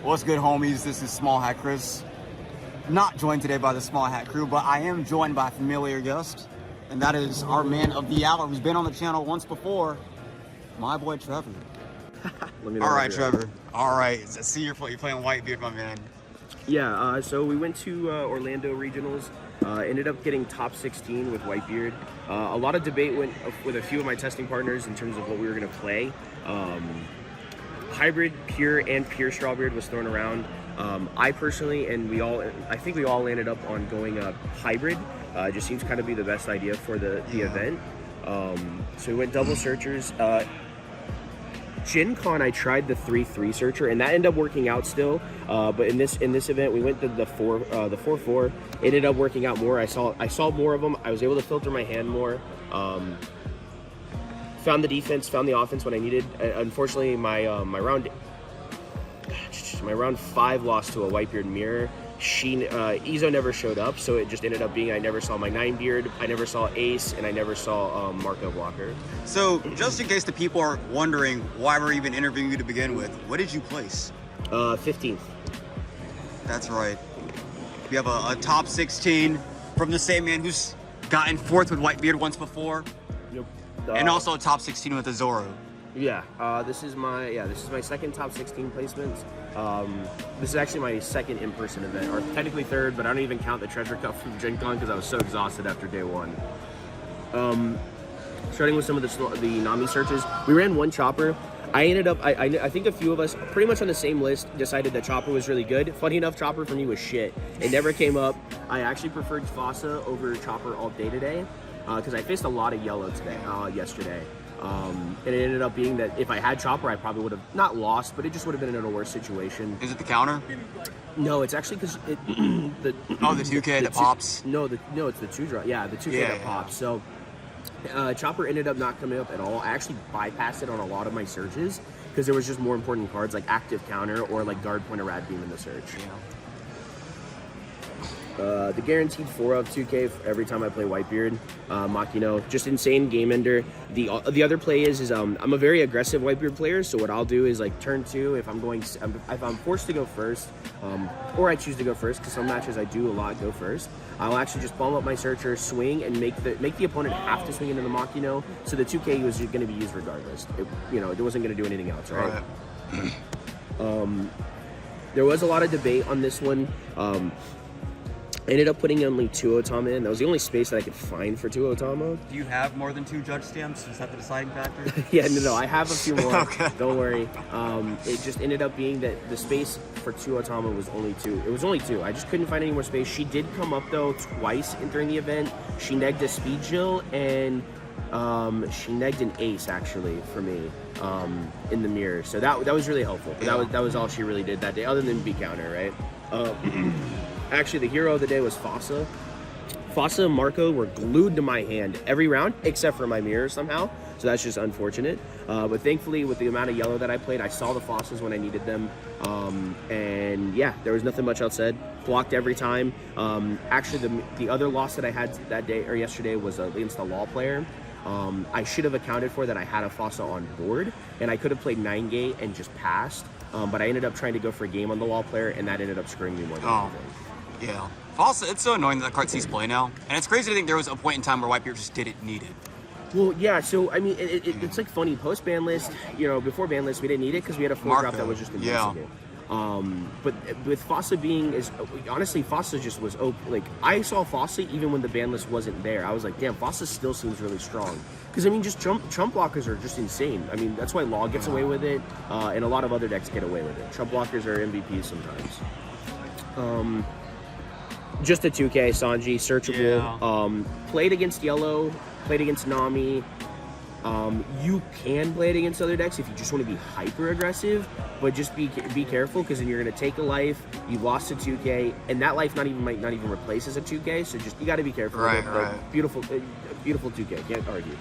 What's good, homies? This is Small Hat Chris. Not joined today by the Small Hat crew, but I am joined by a familiar guest, and that is our man of the hour who's been on the channel once before, my boy Trevor. All right, Trevor. All right. I see you're playing Whitebeard, my man. Yeah, so we went to Orlando Regionals, ended up getting top 16 with Whitebeard. A lot of debate went with a few of my testing partners in terms of what we were going to play. Hybrid, pure, and pure Strawbeard was thrown around. I personally, and I think we all landed up on going hybrid. It just seems kind of be the best idea for the event. So we went double searchers. Gen Con, I tried the 3-3 searcher, and that ended up working out still. But in this event, we went to the 4-4. It ended up working out more. I saw more of them. I was able to filter my hand more. Found the defense, found the offense when I needed. Unfortunately, my round 5 loss to a Whitebeard mirror. Ezo never showed up, so it just ended up being I never saw my 9-beard, I never saw Ace, and I never saw Marco Blocker. So, just in case the people are wondering why we're even interviewing you to begin with, what did you place? 15th. That's right. We have a top 16 from the same man who's gotten 4th with Whitebeard once before. Yep. And also a top 16 with Azoro. Yeah, this is my second top 16 placements. This is actually my second in-person event, or technically third, but I don't even count the Treasure Cup from Gen Con because I was so exhausted after day one. Starting with some of the Nami searches, we ran one Chopper. I ended up, I think a few of us, pretty much on the same list, decided that Chopper was really good. Funny enough, Chopper for me was shit. It never came up. I actually preferred Fossa over Chopper all day today because I faced a lot of yellow yesterday. And it ended up being that if I had Chopper, I probably would have not lost, but it just would have been in a worse situation. Is it the counter? No, it's actually because the 2K that pops. No, it's the 2-drop. Yeah, the 2K that pops. So Chopper ended up not coming up at all. I actually bypassed it on a lot of my searches because there was just more important cards like active counter or like guard point or rad beam in the search. Yeah. The guaranteed 4 of 2K every time I play Whitebeard. Makino, just insane game ender. The other play is I'm a very aggressive Whitebeard player, so what I'll do is like turn 2 if I'm forced to go first, or I choose to go first because some matches I do a lot go first. I'll actually just bomb up my searcher, swing, and make the opponent have to swing into the Makino, so the 2K was going to be used regardless. It wasn't going to do anything else, right? There was a lot of debate on this one. I ended up putting only 2 Otama in. That was the only space that I could find for 2 Otama. Do you have more than 2 judge stamps? Is that the deciding factor? Yeah, no, I have a few more. Okay. Don't worry. It just ended up being that the space for 2 Otama was only 2. It was only 2. I just couldn't find any more space. She did come up, though, twice during the event. She negged a Speed Jill, and she negged an Ace, actually, for me in the mirror. So that was really helpful. Yeah. That was all she really did that day, other than B counter, right? Actually, the hero of the day was Fossa. Fossa and Marco were glued to my hand every round, except for my mirror somehow. So that's just unfortunate. But thankfully, with the amount of yellow that I played, I saw the Fossas when I needed them. And yeah, there was nothing much else said. Blocked every time. Actually, the other loss that I had that day or yesterday was against a law player. I should have accounted for that I had a Fossa on board, and I could have played 9-gate and just passed. But I ended up trying to go for a game on the law player, and that ended up screwing me more than anything. Yeah. Fossa, it's so annoying that card sees play now. And it's crazy to think there was a point in time where Whitebeard just didn't need it. Well, yeah, so, I mean, it's like funny. Post-ban list, before ban list, we didn't need it because we had a 4-drop that was just invincible. But with Fossa honestly, Fossa just was open. Like, I saw Fossa even when the ban list wasn't there. I was like, damn, Fossa still seems really strong. Because, I mean, just trump blockers are just insane. I mean, that's why Law gets away with it, and a lot of other decks get away with it. Trump blockers are MVPs sometimes. Just a 2K, Sanji, searchable. Yeah. Played against Yellow, played against Nami. You can play it against other decks if you just want to be hyper aggressive, but just be careful because then you're going to take a life. You lost to 2K, and that life might not even replace as a 2K. So just you got to be careful. Right, with it, right. Beautiful 2K. Can't argue.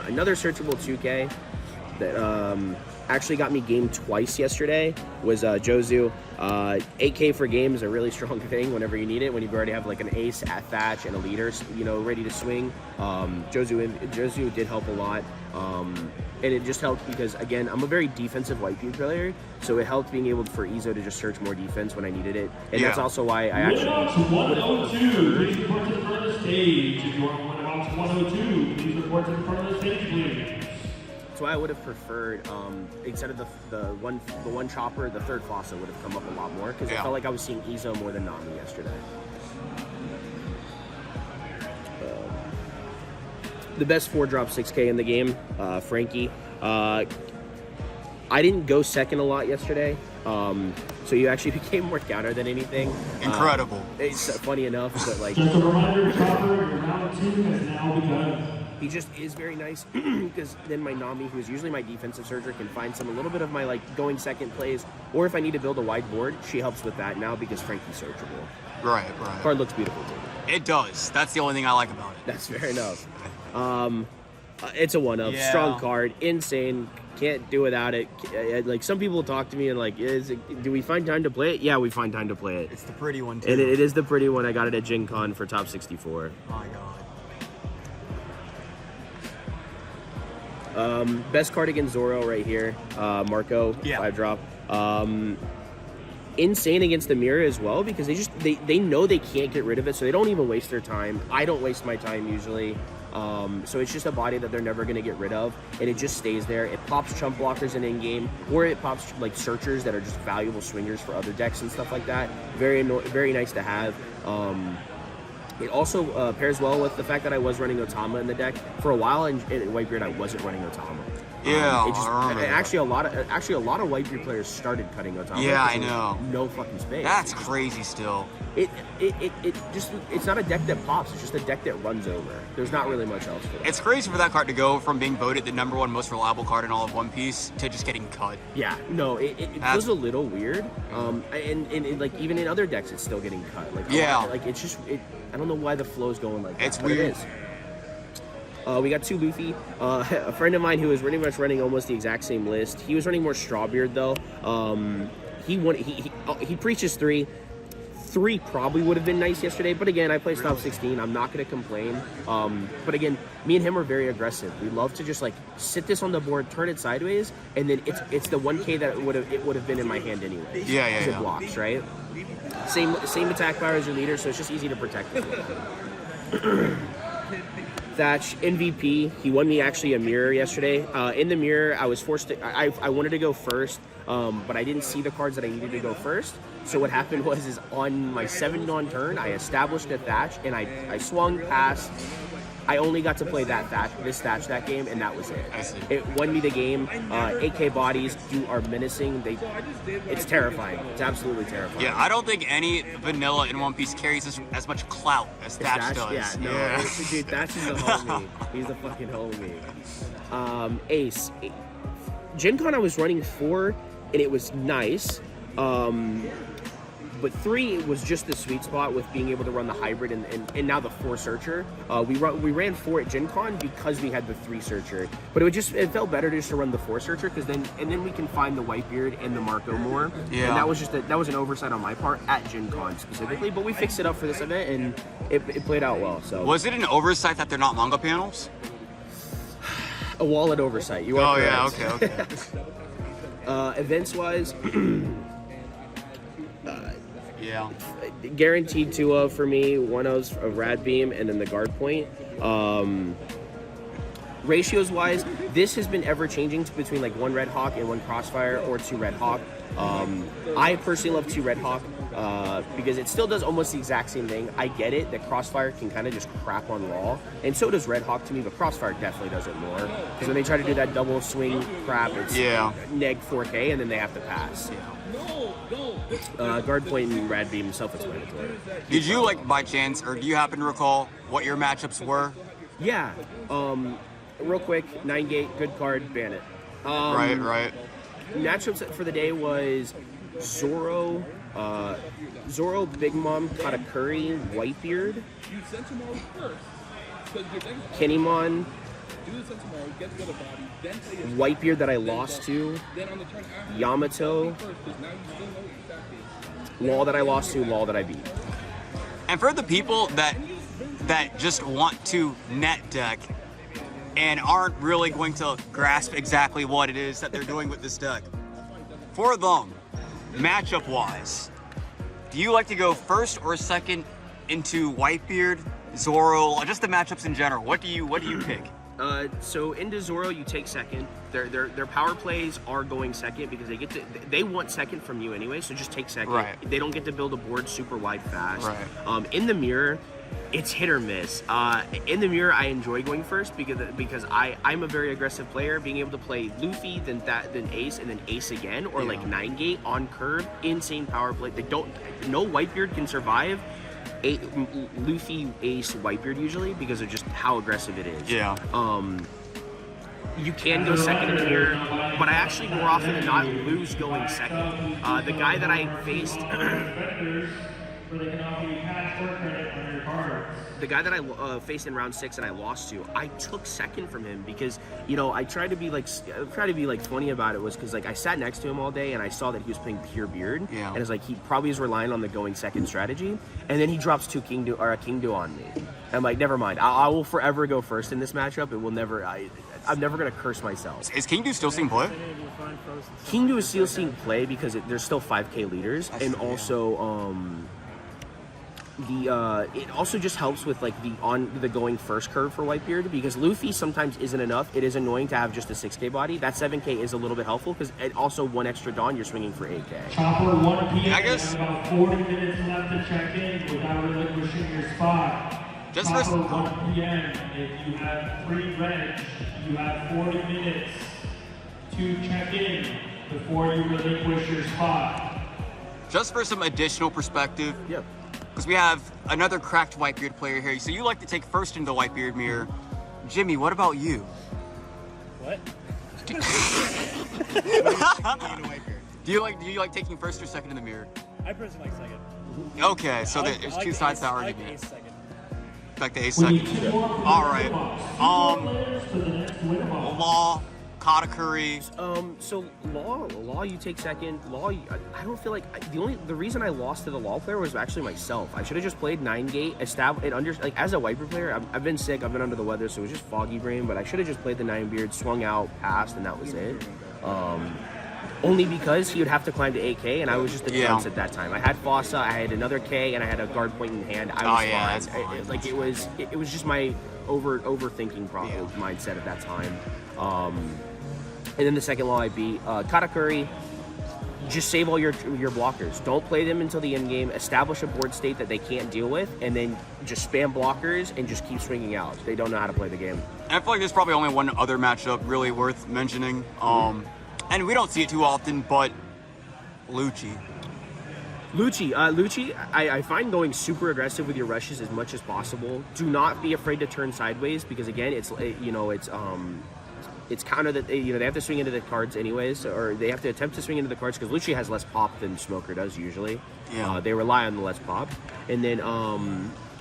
Another searchable 2K that actually got me game twice yesterday was Jozu. 8K for game is a really strong thing whenever you need it, when you already have like an ace at Thatch and a leader, ready to swing. Jozu did help a lot. And it just helped because, again, I'm a very defensive Whitebeard player, so it helped being able for Izo to just search more defense when I needed it. And that's also why I actually would have please report to the front of the stage. If you are on box 102, please report to the front of the stage, please. That's why I would have preferred, instead of the one chopper, the third Fossa would have come up a lot more, because I felt like I was seeing Izo more than Nami yesterday. The best 4-drop 6K in the game, Frankie. I didn't go second a lot yesterday, so you actually became more counter than anything. Incredible. It's funny enough, but like... Just a reminder, Trevor, your round 2 has now begun. He just is very nice, because then my Nami, who's usually my defensive searcher, can find a little bit of my like going second plays, or if I need to build a wide board, she helps with that now because Frankie's searchable. Right. Card looks beautiful too. It does. That's the only thing I like about it. That's fair enough. It's a one-up, strong card, insane. Can't do without it. Like some people talk to me and like, do we find time to play it? Yeah, we find time to play it. It's the pretty one too. And it is the pretty one. I got it at Gen Con for top 64. Oh my god. Best card against Zoro right here. Marco, 5-drop. Insane against the mirror as well, because they know they can't get rid of it, so they don't even waste their time. I don't waste my time usually. So it's just a body that they're never going to get rid of, and it just stays there. It pops chump blockers in-game, or it pops like searchers that are just valuable swingers for other decks and stuff like that. Very nice to have. It also pairs well with the fact that I was running Otama in the deck for a while, and in Whitebeard I wasn't running Otama. Actually a lot of Whitebeard players started cutting Otama. Yeah, I know. No fucking space. That's crazy still. It's not a deck that pops, it's just a deck that runs over. There's not really much else for that. It's crazy for that card to go from being voted the #1 most reliable card in all of One Piece to just getting cut. Yeah, no, it feels a little weird. And like even in other decks it's still getting cut. Like it's just I don't know why the flow's going like that. It's weird. It is. We got 2 Luffy. A friend of mine who was pretty much running almost the exact same list. He was running more Strawbeard though. He preaches 3. 3 probably would have been nice yesterday, but again, I placed top 16. I'm not going to complain. But again, me and him are very aggressive. We love to just like sit this on the board, turn it sideways, and then it's the 1K that it would have been in my hand anyway. Yeah. It blocks, right? Same attack power as your leader, so it's just easy to protect as well. Thatch, MVP. He won me actually a mirror yesterday. In the mirror, I was forced to. I wanted to go first, but I didn't see the cards that I needed to go first. So what happened was on my 7-dawn turn, I established a Thatch, and I swung past. I only got to play this Thatch that game, and that was it. I see. It won me the game. 8K bodies are menacing. It's terrifying. It's absolutely terrifying. Yeah, I don't think any vanilla in One Piece carries as much clout as Thatch does. Yeah, no, dude, Thatch is the homie. He's the fucking homie. Ace. Gen Con I was running 4, and it was nice. But 3 was just the sweet spot with being able to run the hybrid and now the 4 searcher. We ran 4 at Gen Con because we had the 3 searcher. But it felt better just to run the 4 searcher because then we can find the Whitebeard and the Marco more. Yeah. And that was an oversight on my part at Gen Con specifically. But we fixed it up for this event and it played out well. So was it an oversight that they're not manga panels? A wallet oversight. You are correct. Yeah, okay. Events wise. Yeah. Guaranteed 2 for me, 1-0's a Rad Beam, and then the guard point. Ratios wise, this has been ever changing between like 1 Red Hawk and 1 Crossfire or 2 Red Hawk. I personally love 2 Red Hawk because it still does almost the exact same thing. I get it that Crossfire can kind of just crap on Raw, and so does Red Hawk to me, but Crossfire definitely does it more. Because when they try to do that double swing crap, it's neg 4K, and then they have to pass. Guard point and Rad Beam self-explanatory. Did you, like, by chance, or do you happen to recall what your matchups were? Yeah. Real quick, 9-gate, good card, ban it. Right. Matchups for the day was Zoro, Big Mom, Katakuri, Whitebeard, Kinemon, Whitebeard that I lost to, Yamato, Law that I lost to, Law that I beat. And for the people that just want to net deck, and aren't really going to grasp exactly what it is that they're doing with this deck. For them, matchup-wise, do you like to go first or second into Whitebeard, Zoro, just the matchups in general? What do you pick? So into Zoro, you take second. Their power plays are going second because they want second from you anyway. So just take second. Right. They don't get to build a board super wide fast. Right. In the mirror, it's hit or miss. In the mirror, I enjoy going first because I'm a very aggressive player. Being able to play Luffy, then Ace, and then Ace again, or like 9-gate on curve, insane power play. No Whitebeard can survive Luffy, Ace, Whitebeard usually because of just how aggressive it is. Yeah. You can go second in the mirror, but I actually more often than not lose going second. The guy that I faced. The guy that I faced in round 6 and I lost to, I took second from him because, you know, I tried to be like funny about it was because like I sat next to him all day and I saw that he was playing pure beard, and it's like he probably is relying on the going second strategy, and then he drops 2 King Do on me. And I'm like, never mind, I will forever go first in this matchup. It will never. I'm never gonna curse myself. Is King Do still seeing play? King Do is still seeing play because there's still 5K leaders, and also it also just helps with like the going first curve for Whitebeard because Luffy sometimes isn't enough. It is annoying to have just a 6K body. That 7K is a little bit helpful because it also 1 extra Dawn you're swinging for 8K. Chopper 1 p.m. I guess about 40 minutes left to check in without relinquishing your spot. Just Chopper for 1 p.m. If you have free reg, you have 40 minutes to check in before you relinquish your spot. just for some additional perspective. Yep. Because we have another cracked Whitebeard player here. So you like to take first into Whitebeard mirror. Jimmy, what about you? What? Do you like taking first or second in the mirror? I personally like second. Okay, so there's I like two sides to that I like argument. ace second. Back to ace second. All right. Law, Katakuri. So law you take second. Law, I don't feel like the reason I lost to the law player was actually myself. I should have just played 9-gate, as a Whitebeard player. I've been sick. I've been under the weather, so it was just foggy brain. But I should have just played the 9-beard, swung out, passed, and that was it. Only because he would have to climb to 8K, and I was just the dunce at that time. I had Fossa, I had another K, and I had a guard point in hand. I was fine. That's fine. It was just my overthinking mindset at that time. And then the second law I beat Katakuri. Just save all your blockers. Don't play them until the end game. Establish a board state that they can't deal with, and then just spam blockers and just keep swinging out. They don't know how to play the game. I feel like there's probably only one other matchup really worth mentioning. And we don't see it too often, but Lucci. Lucci, I find going super aggressive with your rushes as much as possible. Do not be afraid to turn sideways because again, it's counter that they have to swing into the cards anyways, or they have to attempt to swing into the cards because Lucci has less pop than Smoker does usually. Yeah. They rely on the less pop, and then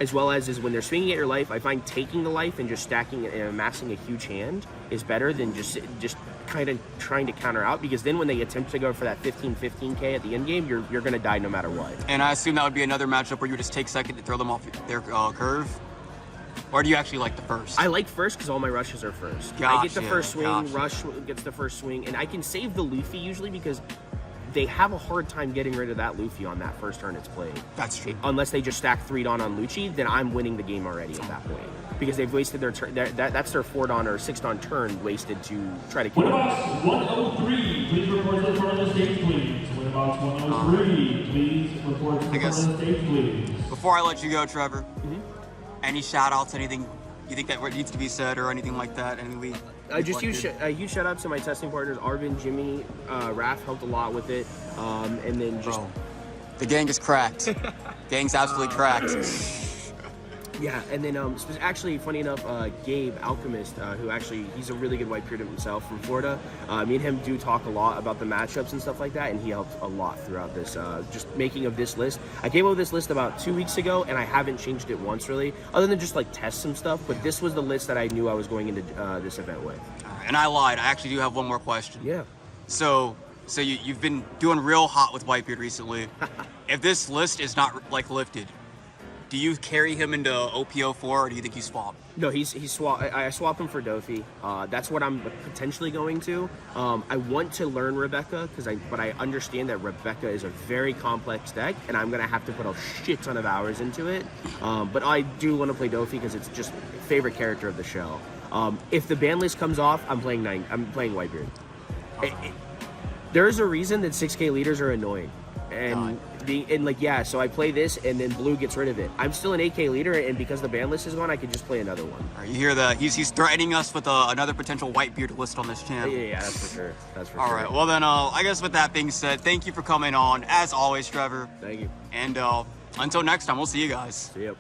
as well as when they're swinging at your life, I find taking the life and just stacking and amassing a huge hand is better than just kind of trying to counter out, because then when they attempt to go for that 15K at the end game, you're going to die no matter what. And I assume that would be another matchup where you just take second to throw them off their curve? Or do you actually like the first? I like first because all my rushes are first. Gotcha, I get the first swing, gotcha. Rush gets the first swing, and I can save the Luffy usually because they have a hard time getting rid of that Luffy on that first turn it's played. That's true. Unless they just stack 3 Dawn on Lucci, then I'm winning the game already at that point. Because they've wasted their turn. That's their 4 Dawn or 6 Dawn turn wasted to try to kill them. Winbox 103, please report to the front of the stage, please. Winbox 103, please report to the front of the stage, please. Before I let you go, Trevor, any shout-outs, anything you think that needs to be said or anything like that? A huge shout out to my testing partners, Arvin, Jimmy, Raph helped a lot with it. And then just... The gang is cracked. Gang's absolutely cracked. Yeah, and then actually, funny enough, Gabe Alchemist, who actually, he's a really good Whitebeard himself from Florida. Me and him do talk a lot about the matchups and stuff like that, and he helped a lot throughout this, just making of this list. I came up with this list about 2 weeks ago, and I haven't changed it once really, other than just like test some stuff, but this was the list that I knew I was going into this event with. And I lied, I actually do have one more question. Yeah. So you've been doing real hot with Whitebeard recently. If this list is not like lifted, Do you carry him into OPO4, or do you think you swap? No, he's swap. I swap him for Dofi. That's what I'm potentially going to. I want to learn Rebecca but I understand that Rebecca is a very complex deck, and I'm gonna have to put a shit ton of hours into it. But I do want to play Dofi because it's just favorite character of the show. If the ban list comes off, I'm playing Whitebeard. There is a reason that 6K leaders are annoying, and so I play this, and then blue gets rid of it. I'm still an 8K leader, and because the ban list is gone, I can just play another one. All right, you hear that? He's threatening us with another potential Whitebeard list on this channel. Yeah, that's for sure. All right, well then, I guess with that being said, thank you for coming on. As always, Trevor. Thank you. And until next time, we'll see you guys. See you.